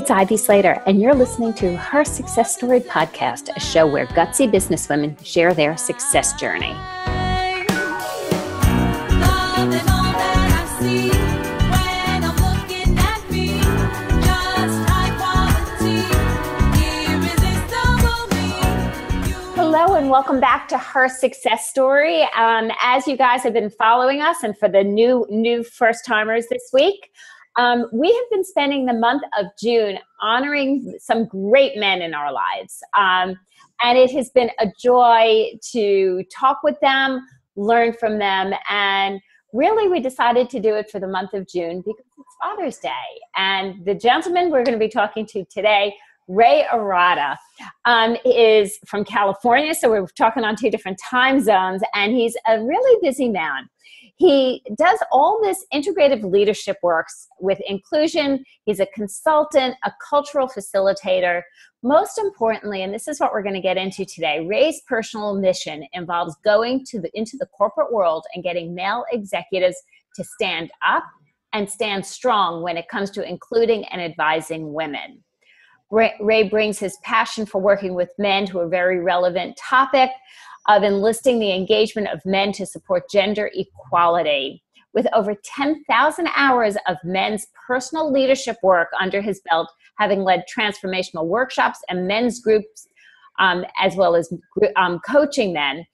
it's Ivy Slater, and you're listening to Her Success Story Podcast, a show where gutsy businesswomen share their success journey. Hello and welcome back to Her Success Story. As you guys have been following us, and for the new first-timers this week, we have been spending the month of June honoring some great men in our lives. And it has been a joy to talk with them, learn from them, and really we decided to do it for the month of June because it's Father's Day. And the gentleman we're going to be talking to today, Ray Arata, is from California, so we're talking on two different time zones, and he's a really busy man. He does all this integrative leadership works with inclusion. He's a consultant, a cultural facilitator. Most importantly, and this is what we're going to get into today, Ray's personal mission involves going into the corporate world and getting male executives to stand up and stand strong when it comes to including and advising women. Ray brings his passion for working with men to a very relevant topic of enlisting the engagement of men to support gender equality. With over 10,000 hours of men's personal leadership work under his belt, having led transformational workshops and men's groups, as well as coaching men,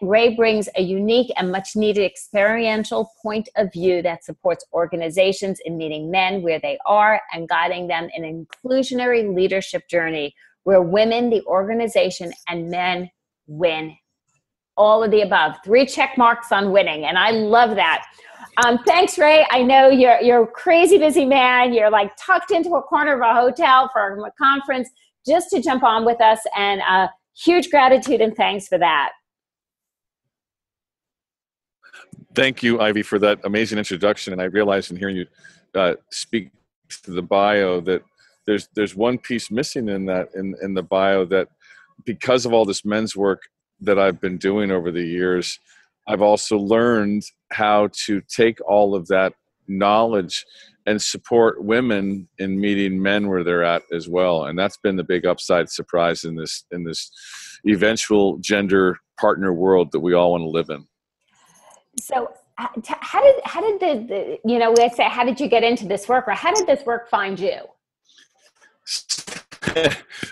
Ray brings a unique and much needed experiential point of view that supports organizations in meeting men where they are and guiding them in an inclusionary leadership journey where women, the organization, and men win. All of the above. 3 check marks on winning, and I love that. Thanks, Ray. I know you're a crazy busy man. You're like tucked into a corner of a hotel for a conference just to jump on with us, and huge gratitude and thanks for that. Thank you, Ivy, for that amazing introduction. And I realized in hearing you speak to the bio that there's one piece missing in that in the bio, that because of all this men's work that I've been doing over the years, I've also learned how to take all of that knowledge and support women in meeting men where they're at as well. And that's been the big upside surprise in this eventual gender partner world that we all want to live in. So how did let's say, how did you get into this work, or how did this work find you?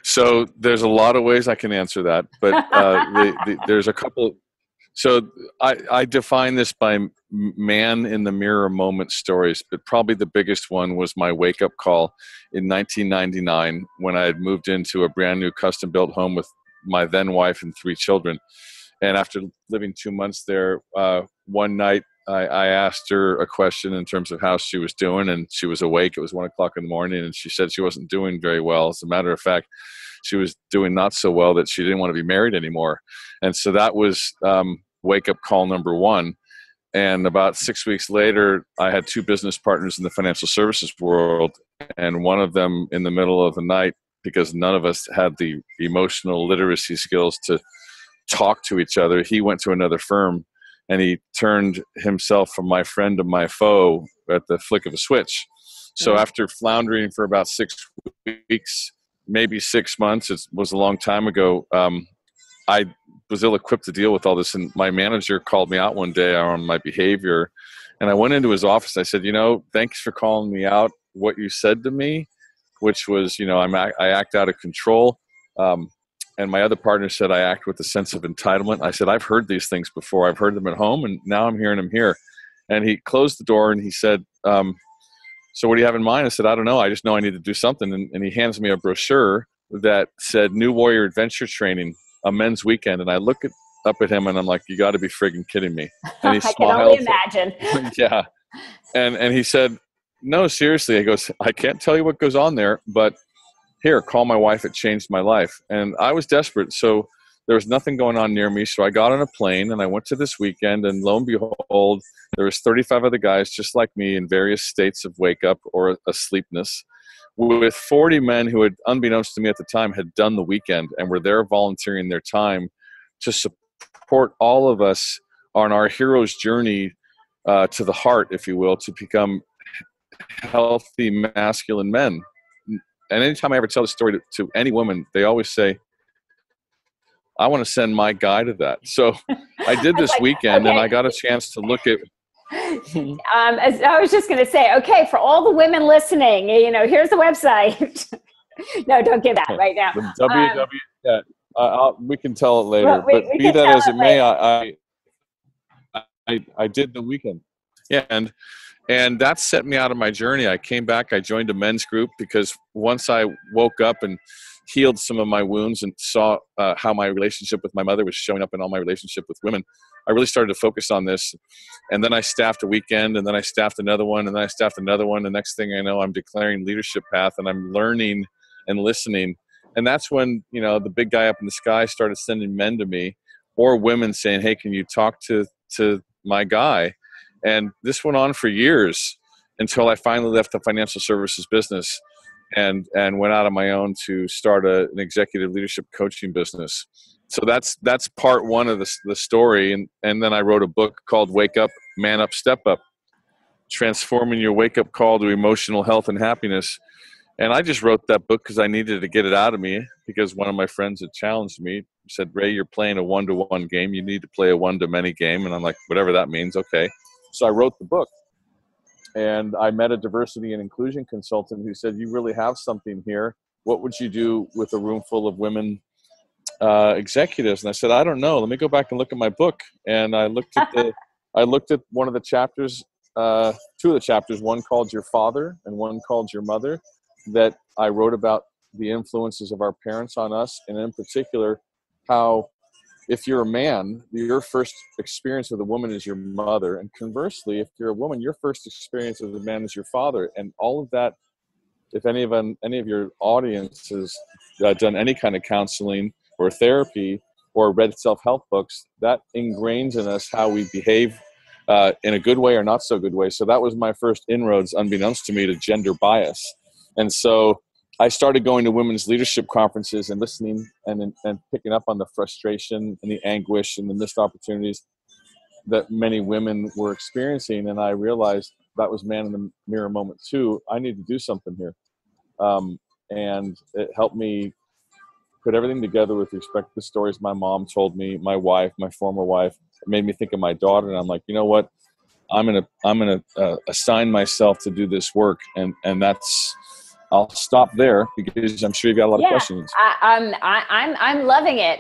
So there's a lot of ways I can answer that, but there's a couple. So I define this by man in the mirror moment stories, but probably the biggest one was my wake up call in 1999 when I had moved into a brand new custom built home with my then wife and 3 children. And after living 2 months there, one night I asked her a question in terms of how she was doing, and she was awake. It was 1 o'clock in the morning, and she said she wasn't doing very well. As a matter of fact, she was doing not so well that she didn't want to be married anymore. And so that was wake-up call number 1. And about 6 weeks later, I had 2 business partners in the financial services world, and one of them in the middle of the night, because none of us had the emotional literacy skills to talk to each other, he went to another firm and he turned himself from my friend to my foe at the flick of a switch. So after floundering for about 6 weeks, maybe 6 months, it was a long time ago, I was ill-equipped to deal with all this. And my manager called me out one day on my behavior. And I went into his office. I said, thanks for calling me out. What you said to me, which was, I act out of control. And my other partner said I act with a sense of entitlement. I said, I've heard these things before. I've heard them at home, and now I'm hearing them here. And he closed the door and he said, so what do you have in mind? I said, I don't know. I just know I need to do something. And he hands me a brochure that said New Warrior Adventure Training, a men's weekend. And I look up at him and I'm like, you got to be friggin' kidding me. And he I can only imagine. Yeah. And he said, no, seriously. He goes, I can't tell you what goes on there, but here, call my wife. It changed my life. And I was desperate. So there was nothing going on near me. So I got on a plane and I went to this weekend, and lo and behold, there was 35 other guys just like me in various states of wake up or asleepness, with 40 men who had, unbeknownst to me at the time, had done the weekend and were there volunteering their time to support all of us on our hero's journey to the heart, if you will, to become healthy masculine men. and anytime I ever tell the story to any woman, they always say, I want to send my guy to that. So I did this weekend, and I got a chance to look at. As I was just going to say, okay, for all the women listening, here's the website. No, don't give that right now. We can tell it later. But be that as it may, I did the weekend. Yeah, and that set me out of my journey. I came back. I joined a men's group because once I woke up and healed some of my wounds and saw how my relationship with my mother was showing up in all my relationship with women, I really started to focus on this. And then I staffed a weekend, and then I staffed another one, and then I staffed another one. The next thing I know, I'm declaring leadership path, and I'm learning and listening. And that's when, the big guy up in the sky started sending men to me, or women saying, hey, can you talk to my guy? And this went on for years until I finally left the financial services business and went out on my own to start an executive leadership coaching business. So that's part one of the story. And then I wrote a book called Wake Up, Man Up, Step Up, transforming your wake-up call to emotional health and happiness. And I just wrote that book because I needed to get it out of me, because one of my friends had challenged me, said, Ray, you're playing a one-to-one game. You need to play a one-to-many game. And I'm like, whatever that means, okay. So I wrote the book. And I met a diversity and inclusion consultant who said, you really have something here. What would you do with a room full of women executives? And I said, I don't know. Let me go back and look at my book. And I looked at one of the chapters, two of the chapters, one called Your Father and one called Your Mother, that I wrote about the influences of our parents on us. And in particular, how if you're a man, your first experience with a woman is your mother. And conversely, if you're a woman, your first experience with a man is your father. And all of that, if any of your audience has done any kind of counseling or therapy or read self-help books, that ingrains in us how we behave in a good way or not so good way. So that was my first inroads, unbeknownst to me, to gender bias. And so I started going to women's leadership conferences and listening and picking up on the frustration and the anguish and the missed opportunities that many women were experiencing. And I realized that was man in the mirror moment too. I need to do something here. And it helped me put everything together with respect to the stories my mom told me, my wife, my former wife. It made me think of my daughter. And I'm like, you know what? I'm gonna assign myself to do this work. And that's, I'll stop there because I'm sure you've got a lot of questions. I'm loving it.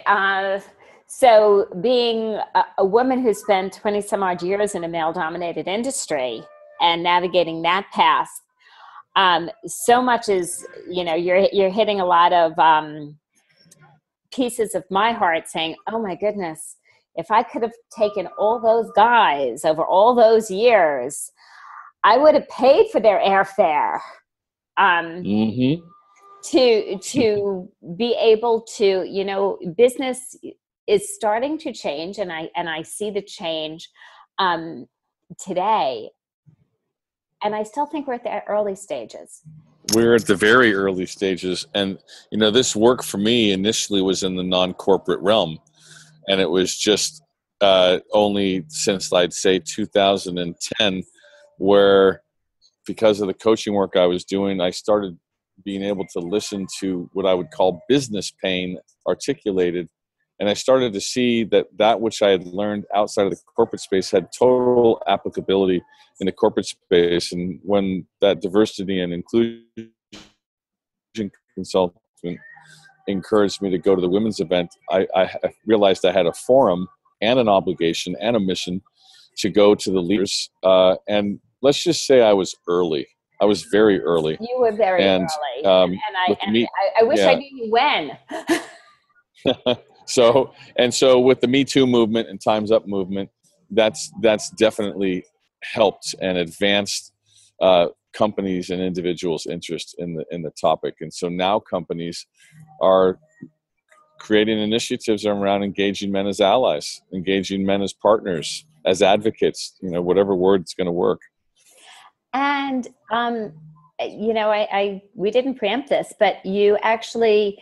So being a woman who spent 20 some odd years in a male dominated industry and navigating that path, so much is, you're hitting a lot of pieces of my heart saying, oh my goodness, if I could have taken all those guys over all those years, I would have paid for their airfare. To be able to, business is starting to change, and I see the change today, and I still think we're at the early stages. We're at the very early stages, and this work for me initially was in the non-corporate realm, and it was just only since I'd say 2010 where, because of the coaching work I was doing, I started being able to listen to what I would call business pain articulated. And I started to see that which I had learned outside of the corporate space had total applicability in the corporate space. And when that diversity and inclusion consultant encouraged me to go to the women's event, I realized I had a forum and an obligation and a mission to go to the leaders. And let's just say I was early. I was very early. You were very early. And I wish I knew when. So with the Me Too movement and Time's Up movement, that's definitely helped and advanced companies and individuals' interest in the topic. And so now companies are creating initiatives around engaging men as allies, engaging men as partners, as advocates, whatever word's going to work. And, we didn't preempt this, but you actually,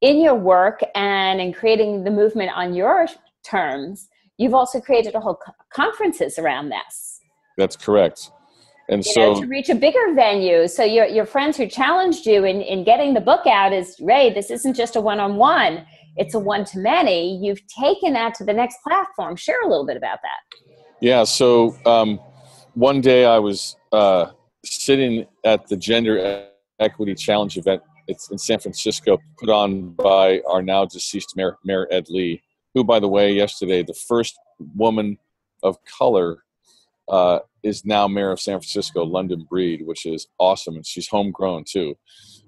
in your work and in creating the movement on your terms, you've also created a whole conferences around this. That's correct. And you know, so, to reach a bigger venue. So your friends who challenged you in getting the book out is, Ray, this isn't just a one-on-one, it's a one-to-many. You've taken that to the next platform. Share a little bit about that. yeah. So one day I was sitting at the Gender Equity Challenge event. It's in San Francisco, put on by our now deceased Mayor Ed Lee, who, by the way, yesterday, the first woman of color is now mayor of San Francisco, London Breed, which is awesome. And she's homegrown too.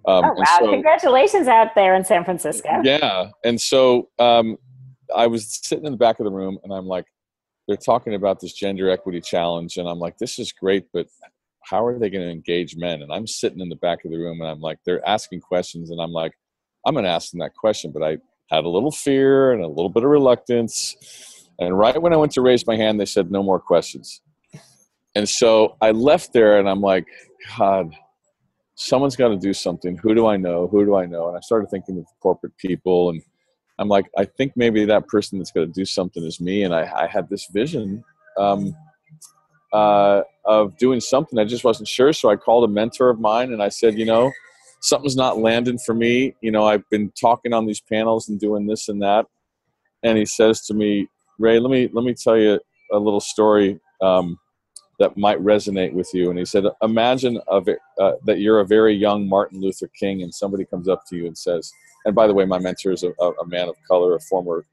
Oh, And wow. so, Congratulations out there in San Francisco. yeah. And so I was sitting in the back of the room and I'm like, they're talking about this gender equity challenge. And I'm like, this is great, but how are they going to engage men? And I'm sitting in the back of the room and I'm like, they're asking questions. And I'm like, I'm going to ask them that question. But I had a little fear and a little bit of reluctance. And right when I went to raise my hand, they said, no more questions. And so I left there and I'm like, God, someone's got to do something. Who do I know? Who do I know? And I started thinking of corporate people. And I'm like, I think maybe that person that's going to do something is me. And I had this vision of doing something. I just wasn't sure. So I called a mentor of mine and I said, you know, something's not landing for me. You know, I've been talking on these panels and doing this and that. And he says to me, Ray, let me tell you a little story that might resonate with you. And he said, imagine that you're a very young Martin Luther King and somebody comes up to you and says, and by the way, my mentor is a man of color, a former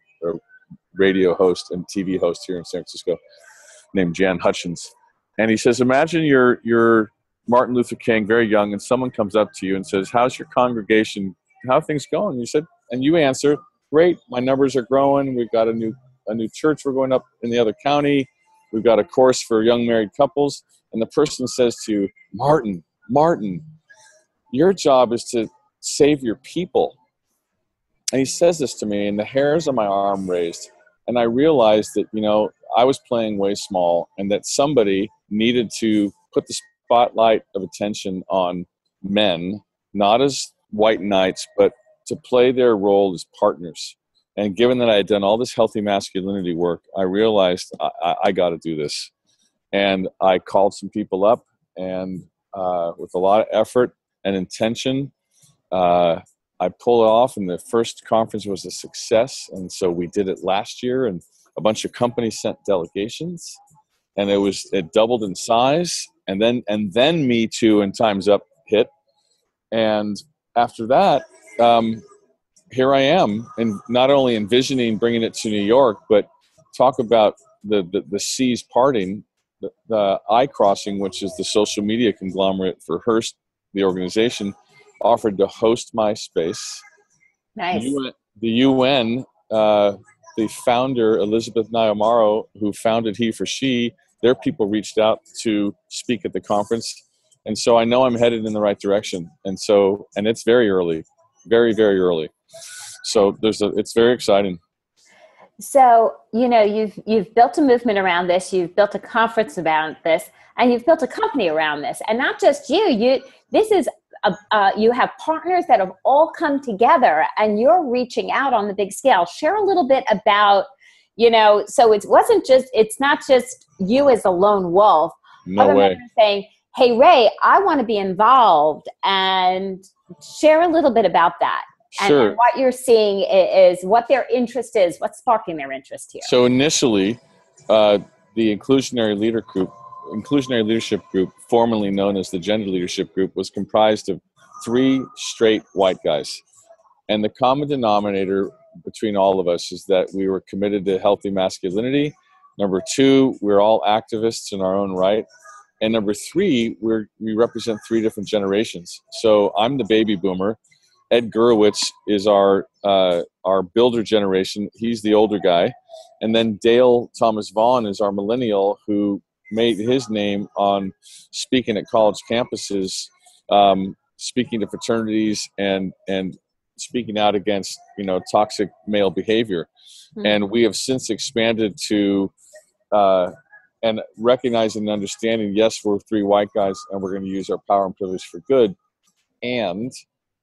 radio host and TV host here in San Francisco named Jan Hutchins. And he says, imagine you're Martin Luther King, very young, and someone comes up to you and says, how's your congregation, how are things going? You said, and you answer, great, my numbers are growing. We've got a new church we're going up in the other county. We've got a course for young married couples. And the person says to you, Martin, your job is to save your people. And he says this to me, and the hairs on my arm raised. And I realized that, you know, I was playing way small and that somebody needed to put the spotlight of attention on men, not as white knights, but to play their role as partners. And given that I had done all this healthy masculinity work, I realized I got to do this. And I called some people up, and with a lot of effort and intention, I pulled it off, and the first conference was a success. And so we did it last year, and a bunch of companies sent delegations, and it doubled in size. And then Me Too and Time's Up hit. And after that, here I am, and not only envisioning bringing it to New York, but talk about the seas parting, the I-Crossing, which is the social media conglomerate for Hearst, the organization, offered to host my space. Nice. The UN, the founder, Elizabeth Nyamaro, who founded He for She, their people reached out to speak at the conference. And so I know I'm headed in the right direction. And it's very early, very, very early. So it's very exciting. So, you know, you've built a movement around this, you've built a conference around this, and you've built a company around this. And not just you have partners that have all come together, and you're reaching out on the big scale. Share a little bit about, you know, so it's not just you as a lone wolf. No way. Saying, hey, Ray, I want to be involved, and share a little bit about that. Sure. And what you're seeing is what their interest is, what's sparking their interest here. So initially, the Inclusionary Leadership Group, formerly known as the Gender Leadership Group, was comprised of 3 straight white guys. And the common denominator between all of us is that we were committed to healthy masculinity. Number 2, we're all activists in our own right. And number 3, we represent 3 different generations. So I'm the baby boomer. Ed Gurewitz is our builder generation. He's the older guy. And then Dale Thomas Vaughn is our millennial who made his name on speaking at college campuses, speaking to fraternities and speaking out against, you know, toxic male behavior. Mm-hmm. And we have since expanded to and recognizing and understanding, yes, we're 3 white guys and we're going to use our power and privilege for good. And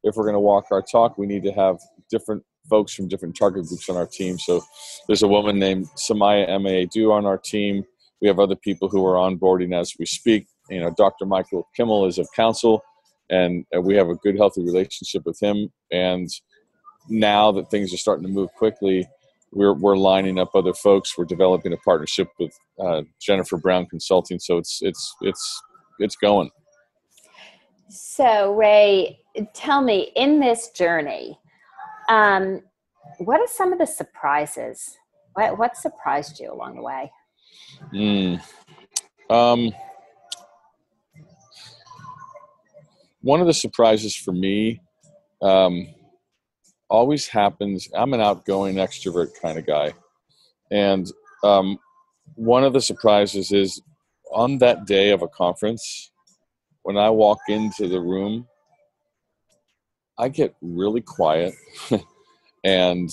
if we're going to walk our talk, we need to have different folks from different target groups on our team. So there's a woman named Samaya M.A. Du on our team. We have other people who are onboarding as we speak. Dr. Michael Kimmel is of counsel, and we have a good, healthy relationship with him. And now that things are starting to move quickly, we're lining up other folks. We're developing a partnership with Jennifer Brown Consulting. So it's going. So Ray, tell me, in this journey, what are some of the surprises? What surprised you along the way? One of the surprises for me always happens. I'm an outgoing extrovert kind of guy. And one of the surprises is on that day of a conference, when I walk into the room, I get really quiet and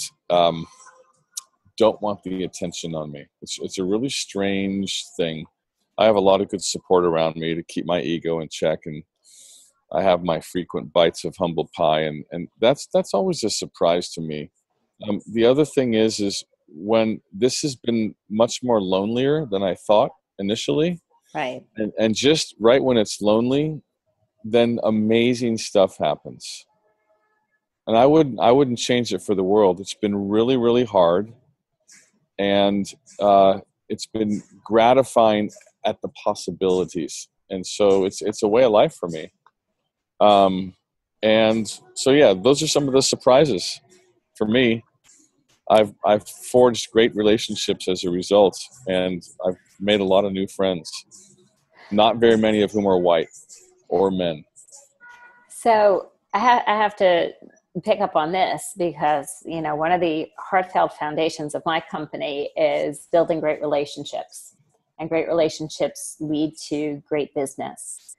don't want the attention on me. It's a really strange thing. I have a lot of good support around me to keep my ego in check, and I have my frequent bites of humble pie, and that's always a surprise to me. The other thing is when this has been much more lonelier than I thought initially, right? And just right when it's lonely, then amazing stuff happens. And I wouldn't change it for the world. It's been really, really hard, and it's been gratifying at the possibilities. And so it's a way of life for me. And so, yeah, those are some of the surprises for me. I've forged great relationships as a result, and I've made a lot of new friends, not very many of whom are white or men. So I have to pick up on this because, one of the heartfelt foundations of my company is building great relationships, and great relationships lead to great business.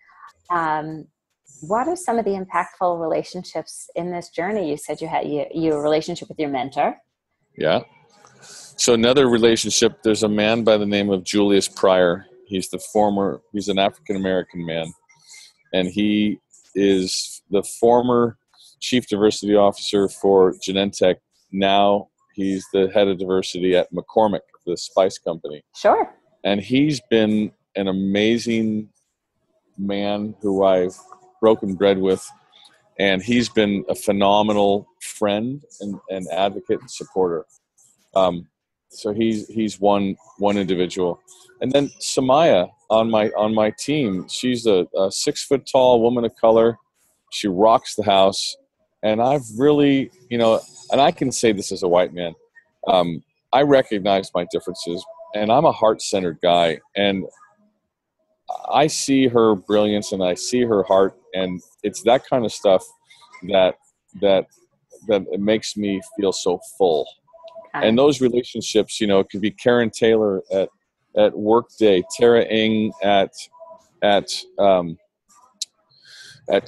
What are some of the impactful relationships in this journey? You said you had your relationship with your mentor. Yeah. So another relationship, there's a man by the name of Julius Pryor. He's an African-American man, and he is the former chief diversity officer for Genentech. Now he's the head of diversity at McCormick, the spice company. Sure. And he's been an amazing man who I've broken bread with, and he's been a phenomenal friend and advocate and supporter. So he's one individual, and then Samaya on my team. She's a 6 foot tall woman of color. She rocks the house, and I've really, and I can say this as a white man. I recognize my differences, and I'm a heart-centered guy, and I see her brilliance and I see her heart, and it's that kind of stuff that it makes me feel so full. And those relationships, it could be Karen Taylor at Workday, Tara Ng at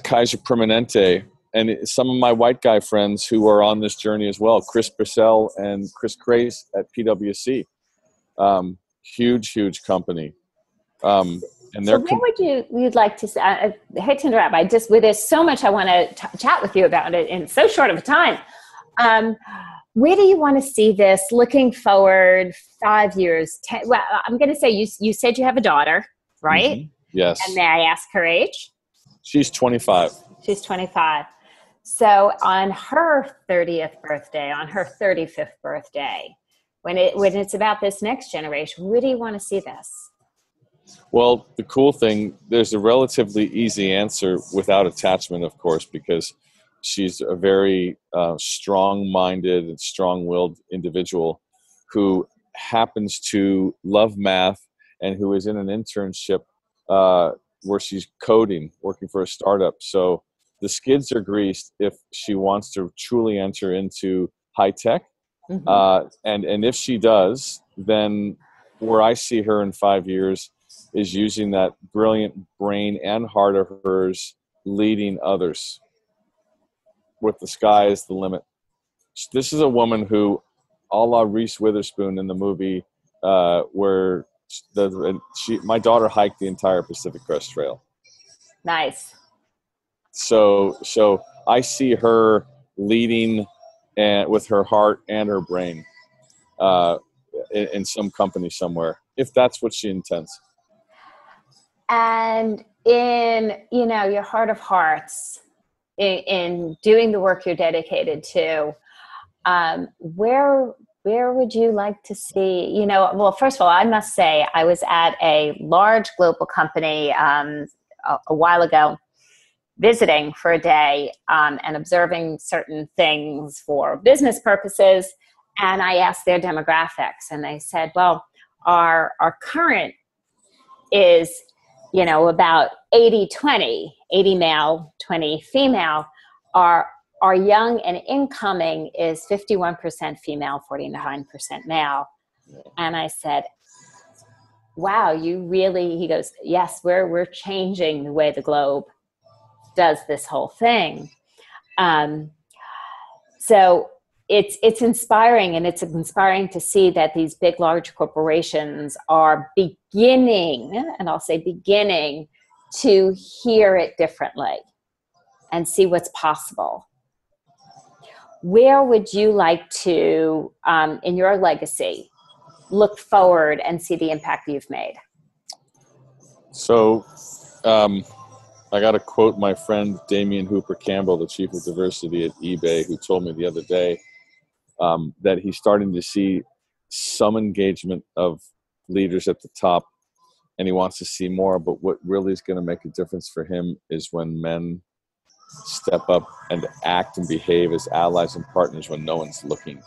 Kaiser Permanente, and some of my white guy friends who are on this journey as well, Chris Brissell and Chris Crace at PwC. Huge company. And so where would you'd like to say, I hate to interrupt, there's so much I want to chat with you about it in so short of a time. Where do you want to see this looking forward 5 years? Well, I'm going to say you said you have a daughter, right? Mm-hmm. Yes. And may I ask her age? She's 25. She's 25. So on her 30th birthday, on her 35th birthday, when it's about this next generation, where do you want to see this? Well, the cool thing, there's a relatively easy answer without attachment, of course, because she's a very strong-minded and strong-willed individual who happens to love math and who is in an internship where she's coding, working for a startup. So the skids are greased if she wants to truly enter into high tech. Mm-hmm. And if she does, then where I see her in 5 years is using that brilliant brain and heart of hers, leading others with the sky as the limit. This is a woman who, a la Reese Witherspoon in the movie, where my daughter hiked the entire Pacific Crest Trail. Nice. So I see her leading and with her heart and her brain in some company somewhere, if that's what she intends. And in, your heart of hearts, in doing the work you're dedicated to, where would you like to see, well, first of all, I must say I was at a large global company a while ago, visiting for a day and observing certain things for business purposes. And I asked their demographics, and they said, well, our current is, about 80-20, 80 male, 20 female. Our young and incoming is 51% female, 49% male. And I said, wow, he goes, yes, we're changing the way the globe does this whole thing. So it's inspiring, and it's inspiring to see that these big, large corporations are beginning, and I'll say beginning, to hear it differently and see what's possible. Where would you like to, in your legacy, look forward and see the impact you've made? So I got to quote my friend Damian Hooper Campbell, the chief of diversity at eBay, who told me the other day that he's starting to see some engagement of leaders at the top, and he wants to see more. But what really is going to make a difference for him is when men step up and act and behave as allies and partners when no one's looking.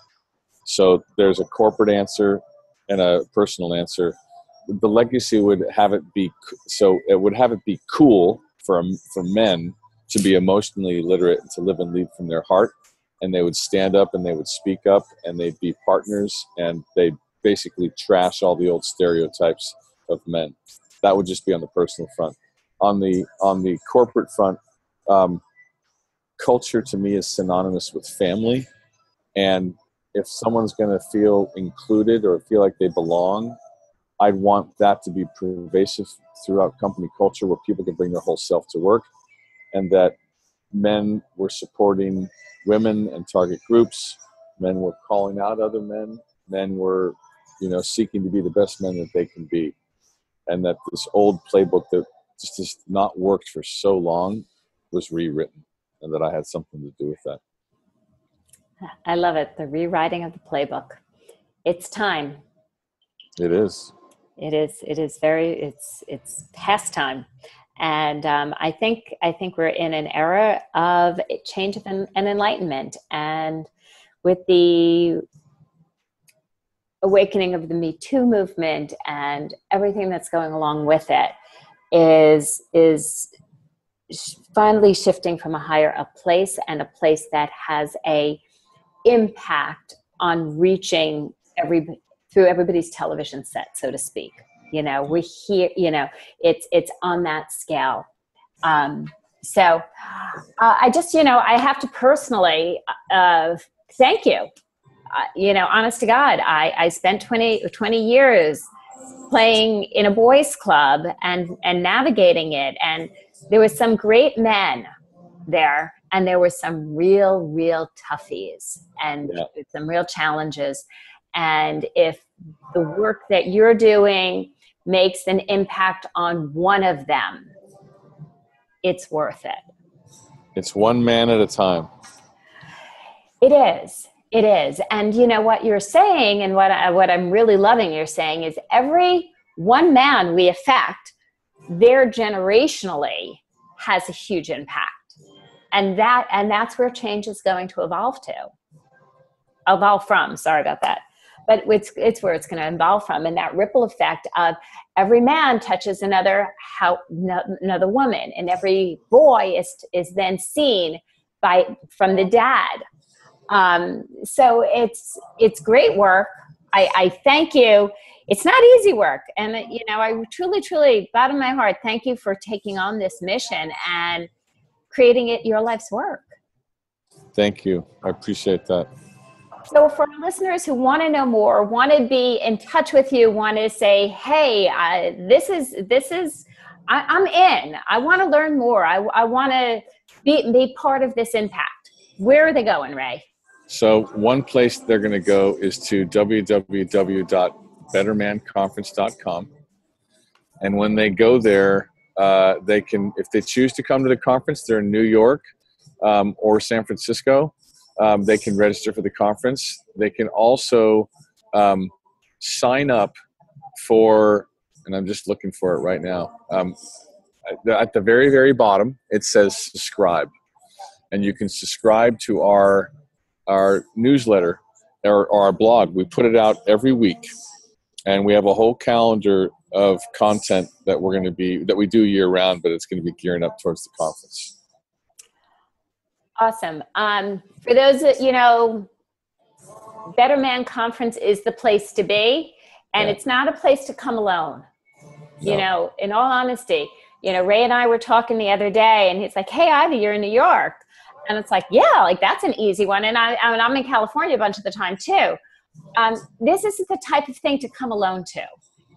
So there's a corporate answer and a personal answer. The legacy would have it be cool for men to be emotionally literate and to live and lead from their heart, and they would stand up and they would speak up and they'd be partners, and they'd basically trash all the old stereotypes of men. That would just be on the personal front. On the corporate front, culture to me is synonymous with family, and if someone's going to feel included or feel like they belong, I'd want that to be pervasive throughout company culture, where people can bring their whole self to work, and that men were supporting women and target groups, men were calling out other men were, seeking to be the best men that they can be, and that this old playbook that just has not worked for so long was rewritten, and that I had something to do with that. I love it. The rewriting of the playbook. It's time. It is. It is. It's past time. And I think we're in an era of change and enlightenment. And with the awakening of the Me Too movement and everything that's going along with it is finally shifting from a higher up place, and a place that has a impact on reaching through everybody's television set, so to speak. We're here, it's on that scale. So I just, I have to personally thank you. Honest to God, I spent 20 years playing in a boys club and navigating it. And there was some great men there, and there were some real toughies and some real challenges. And if the work that you're doing makes an impact on one of them, it's worth it. It's one man at a time. It is. It is. And what you're saying, and what I'm really loving you're saying, is every one man we affect, their generationally has a huge impact. And that's where change is going to evolve from. Sorry about that. But it's where it's going to evolve from. And that ripple effect of every man touches another woman, and every boy is then seen from the dad. So it's great work. I thank you. It's not easy work. And, I truly, bottom of my heart, thank you for taking on this mission and creating it your life's work. Thank you. I appreciate that. So for our listeners who want to know more, want to be in touch with you, want to say, hey, I'm in. I want to learn more. I want to be part of this impact. Where are they going, Ray? So one place they're going to go is to www.bettermanconference.com. And when they go there, They can, if they choose to come to the conference, they're in New York or San Francisco. They can register for the conference. They can also sign up for, and I'm just looking for it right now. At the very, very bottom, it says subscribe. And you can subscribe to our newsletter or our blog. We put it out every week. And we have a whole calendar of content that we do year round, but it's going to be gearing up towards the conference. Awesome. For those that, Better Man Conference is the place to be, and it's not a place to come alone. No. In all honesty, Ray and I were talking the other day, and he's like, "Hey, Ivy, you're in New York," and it's like, "Yeah, like that's an easy one." And I'm in California a bunch of the time too. This isn't the type of thing to come alone to.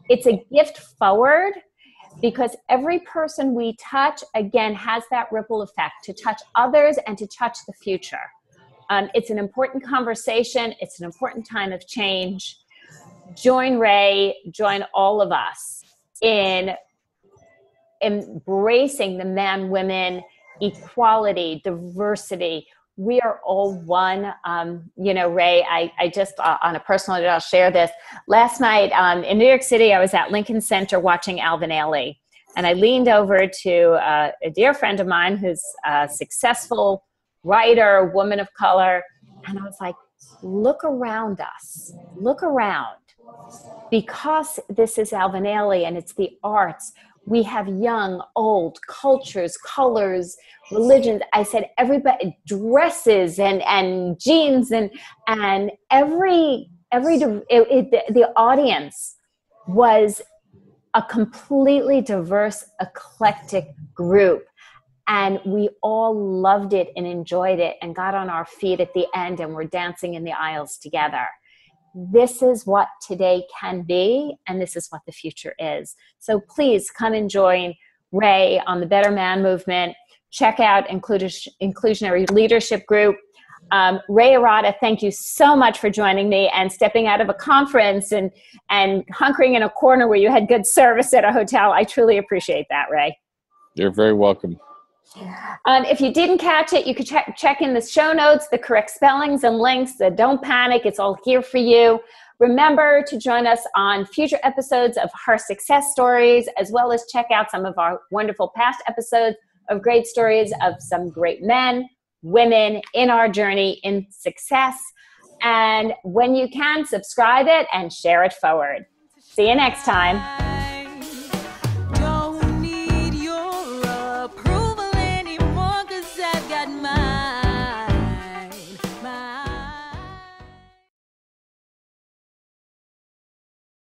It's a gift forward, because every person we touch, again, has that ripple effect to touch others and to touch the future. It's an important conversation. It's an important time of change. Join Ray, join all of us in embracing the man-women equality, diversity. We are all one. Ray, I just, on a personal note, I'll share this. Last night in New York City, I was at Lincoln Center watching Alvin Ailey. And I leaned over to a dear friend of mine who's a successful writer, woman of color. And I was like, look around us. Look around. Because this is Alvin Ailey and it's the arts, we have young, old, cultures, colors, religions. I said, everybody, dresses and jeans and the audience was a completely diverse, eclectic group. And we all loved it and enjoyed it and got on our feet at the end and were dancing in the aisles together. This is what today can be, and this is what the future is. So please come and join Ray on the Better Man movement. Check out Inclusionary Leadership Group. Ray Arata, thank you so much for joining me and stepping out of a conference and hunkering in a corner where you had good service at a hotel. I truly appreciate that, Ray. You're very welcome. If you didn't catch it, you could check in the show notes, the correct spellings and links. Don't panic. It's all here for you. Remember to join us on future episodes of Her Success Stories, as well as check out some of our wonderful past episodes of great stories of some great men, women in our journey in success. And when you can, subscribe it and share it forward. See you next time.